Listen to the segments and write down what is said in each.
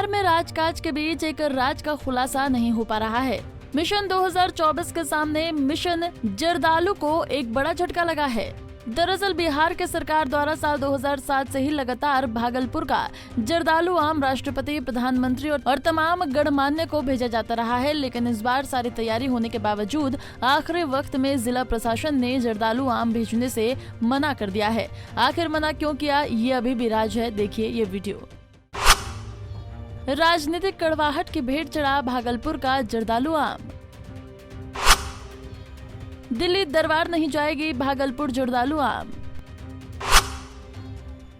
बिहार में राजकाज के बीच एक राज का खुलासा नहीं हो पा रहा है। मिशन 2024 के सामने मिशन जर्दालू को एक बड़ा झटका लगा है। दरअसल बिहार के सरकार द्वारा साल 2007 से ही लगातार भागलपुर का जर्दालू आम राष्ट्रपति, प्रधानमंत्री और तमाम गणमान्य को भेजा जाता रहा है, लेकिन इस बार सारी तैयारी होने के बावजूद आखिरी वक्त में जिला प्रशासन ने जर्दालू आम भेजने से मना कर दिया है। आखिर मना क्यों किया, ये अभी भी राज है। देखिए ये वीडियो। राजनीतिक कड़वाहट की भेंट चढ़ा भागलपुर का जर्दालू आम। दिल्ली दरबार नहीं जाएगी भागलपुर जर्दालू आम।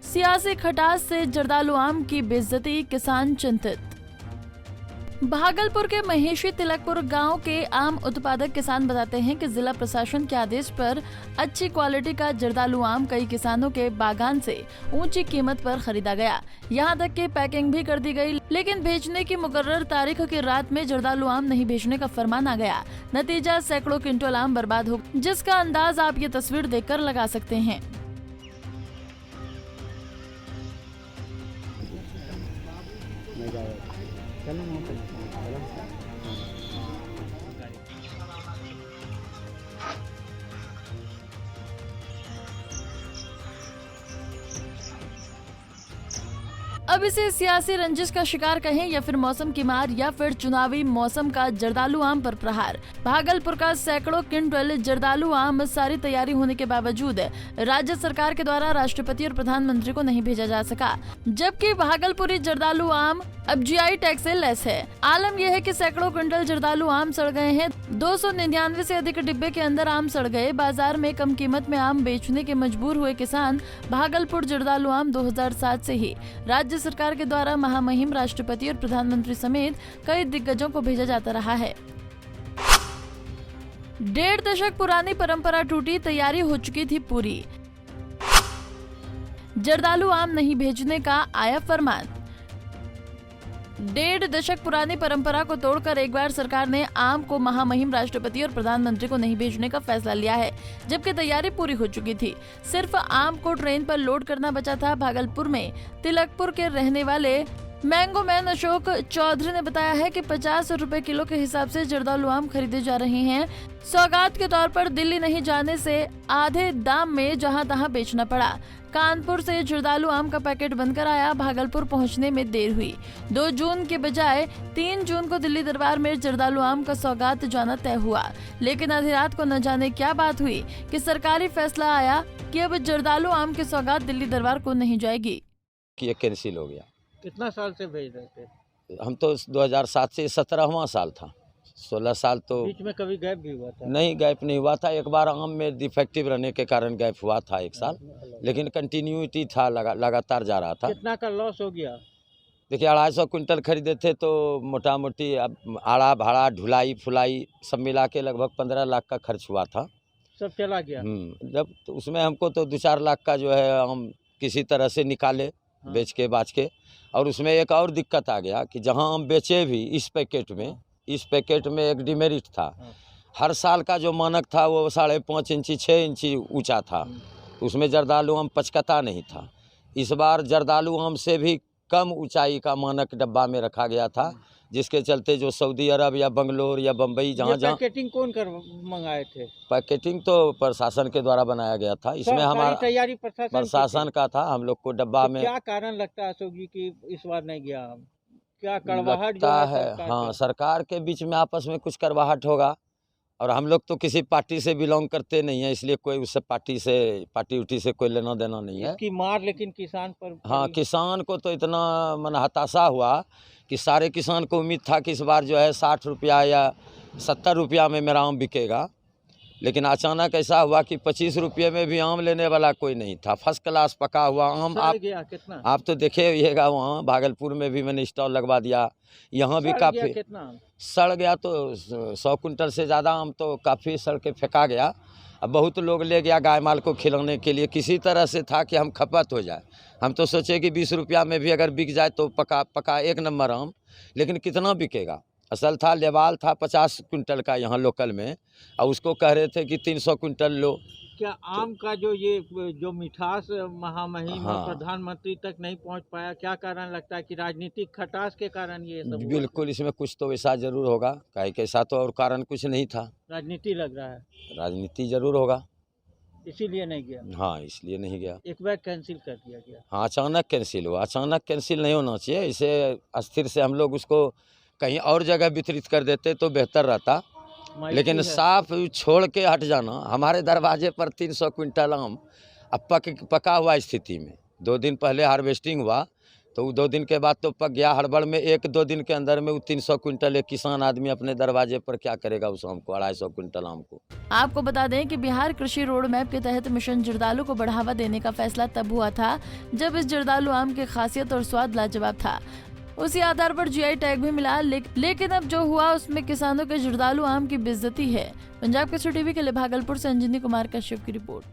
सियासी खटास से जर्दालू आम की बेइज्जती, किसान चिंतित। भागलपुर के महेशी तिलकपुर गांव के आम उत्पादक किसान बताते हैं कि जिला प्रशासन के आदेश पर अच्छी क्वालिटी का जर्दालू आम कई किसानों के बागान से ऊंची कीमत पर खरीदा गया। यहां तक कि पैकिंग भी कर दी गई, लेकिन भेजने की मुकर्रर तारीख की रात में जर्दालू आम नहीं भेजने का फरमान आ गया। नतीजा सैकड़ों क्विंटल आम बर्बाद हो, जिसका अंदाज आप ये तस्वीर देखकर लगा सकते हैं। अब इसे सियासी रंजिश का शिकार कहें या फिर मौसम की मार या फिर चुनावी मौसम का जर्दालू आम पर प्रहार। भागलपुर का सैकड़ों क्विंटल जर्दालू आम सारी तैयारी होने के बावजूद राज्य सरकार के द्वारा राष्ट्रपति और प्रधानमंत्री को नहीं भेजा जा सका, जबकि भागलपुरी जर्दालू आम अब जीआई टैग से लेस है। आलम यह है कि सैकड़ों क्विंटल जर्दालू आम सड़ गए हैं। 299 से अधिक डिब्बे के अंदर आम सड़ गए। बाजार में कम कीमत में आम बेचने के मजबूर हुए किसान। भागलपुर जर्दालू आम 2007 से ही राज्य सरकार के द्वारा महामहिम राष्ट्रपति और प्रधानमंत्री समेत कई दिग्गजों को भेजा जाता रहा है। 1.5 दशक पुरानी परंपरा टूटी, तैयारी हो चुकी थी पूरी। जर्दालू आम नहीं भेजने का आया फरमान। 1.5 दशक पुरानी परंपरा को तोड़कर एक बार सरकार ने आम को महामहिम राष्ट्रपति और प्रधानमंत्री को नहीं भेजने का फैसला लिया है, जबकि तैयारी पूरी हो चुकी थी। सिर्फ आम को ट्रेन पर लोड करना बचा था। भागलपुर में तिलकपुर के रहने वाले मैंगो मैन अशोक चौधरी ने बताया है कि 50 रुपए किलो के हिसाब से जर्दालू आम खरीदे जा रहे हैं। सौगात के तौर पर दिल्ली नहीं जाने से आधे दाम में जहां तहां बेचना पड़ा। कानपुर से जर्दालू आम का पैकेट बनकर आया। भागलपुर पहुंचने में देर हुई। 2 जून के बजाय 3 जून को दिल्ली दरबार में जर्दालू आम का सौगात जाना तय हुआ, लेकिन आधी रात को न जाने क्या बात हुई कि सरकारी फैसला आया कि अब जर्दालू आम की सौगात दिल्ली दरबार को नहीं जाएगी। ये कैंसिल हो गया। कितना साल से भेज रहे थे? हम तो 2007 से 17वां साल था। 16 साल तो बीच में कभी गैप भी हुआ था? नहीं, गैप नहीं हुआ था। एक बार आम में डिफेक्टिव रहने के कारण गैप हुआ था 1 साल, लेकिन कंटिन्यूटी था, लगातार जा रहा था। कितना का लॉस हो गया? देखिए 250 क्विंटल खरीदे थे तो मोटा मोटी अब आड़ा भाड़ा ढुलाई फुलाई सब मिला के लगभग 15 लाख का खर्च हुआ था। सब चला गया? जब तो उसमें हमको तो 2-4 लाख का जो है आम किसी तरह से निकाले, बेच के बाच के। और उसमें एक और दिक्कत आ गया कि जहां हम बेचे भी इस पैकेट में एक डिमेरिट था। हर साल का जो मानक था वो 5.5 इंची 6 इंची ऊंचा था, उसमें जर्दालू आम पचकता नहीं था। इस बार जर्दालू आम से भी कम ऊंचाई का मानक डब्बा में रखा गया था, जिसके चलते जो सऊदी अरब या बंगलोर या बम्बई जहाँ पैकेटिंग कौन कर मंगाए थे? पैकेटिंग तो प्रशासन के द्वारा बनाया गया था। इसमें हमारा तैयारी प्रशासन का था। हम लोग को डब्बा तो में क्या कारण लगता है अशोक जी की इस बार नहीं गया? क्या कड़वाहट लगता है? हाँ, सरकार के बीच में आपस में कुछ कड़वाहट होगा। और हम लोग तो किसी पार्टी से बिलोंग करते नहीं है, इसलिए कोई उससे पार्टी उठी से कोई लेना देना नहीं है। इसकी मार लेकिन किसान पर? हाँ, किसान को तो इतना मन हताशा हुआ कि सारे किसान को उम्मीद था कि इस बार जो है 60 रुपया या 70 रुपया में मेरा आम बिकेगा, लेकिन अचानक ऐसा हुआ कि 25 रुपये में भी आम लेने वाला कोई नहीं था। फर्स्ट क्लास पका हुआ आम। आप तो देखे होइएगा, वहाँ भागलपुर में भी मैंने स्टॉल लगवा दिया, यहाँ भी काफ़ी सड़ गया। तो 100 कुंटल से ज़्यादा आम तो काफ़ी सड़ के फेंका गया। अब बहुत लोग ले गया गाय माल को खिलाने के लिए। किसी तरह से था कि हम खपत हो जाए। हम तो सोचे कि 20 रुपया में भी अगर बिक जाए तो पका 1 नंबर आम, लेकिन कितना बिकेगा? असल था लेवाल था 50 क्विंटल का यहाँ लोकल में, और उसको कह रहे थे कि 300 क्विंटल लो। क्या आम का जो मिठास महामहिम हाँ। प्रधानमंत्री तक नहीं पहुंच पाया, क्या कारण लगता है कि राजनीतिक खटास के कारण ये सब हुआ? बिल्कुल, इसमें कुछ तो वैसा जरूर होगा, काहे कि ऐसा तो और कारण कुछ नहीं था। राजनीति लग रहा है, राजनीति जरूर होगा। इसीलिए नहीं गया। हाँ, इसलिए नहीं गया। एक बार कैंसिल कर दिया गया। हाँ, अचानक कैंसिल हुआ। अचानक कैंसिल नहीं होना चाहिए, इसे अस्थिर से हम लोग उसको कहीं और जगह वितरित कर देते तो बेहतर रहता। लेकिन साफ छोड़ के हट जाना, हमारे दरवाजे पर 300 क्विंटल आम अब पका हुआ स्थिति में, 2 दिन पहले हार्वेस्टिंग हुआ, तो 2 दिन के बाद तो पक गया। हड़बड़ में 1-2 दिन के अंदर में वो 300 क्विंटल एक किसान आदमी अपने दरवाजे पर क्या करेगा उस आम को, 250 क्विंटल आम को। आपको बता दें कि बिहार कृषि रोड मैप के तहत मिशन जर्दालू को बढ़ावा देने का फैसला तब हुआ था जब इस जर्दालू आम की खासियत और स्वाद लाजवाब था। उसी आधार पर जीआई टैग भी मिला, लेकिन अब जो हुआ उसमें किसानों के जर्दालू आम की बेइज्जती है। पंजाब केसरी टीवी के लिए भागलपुर से अंजनी कुमार कश्यप की रिपोर्ट।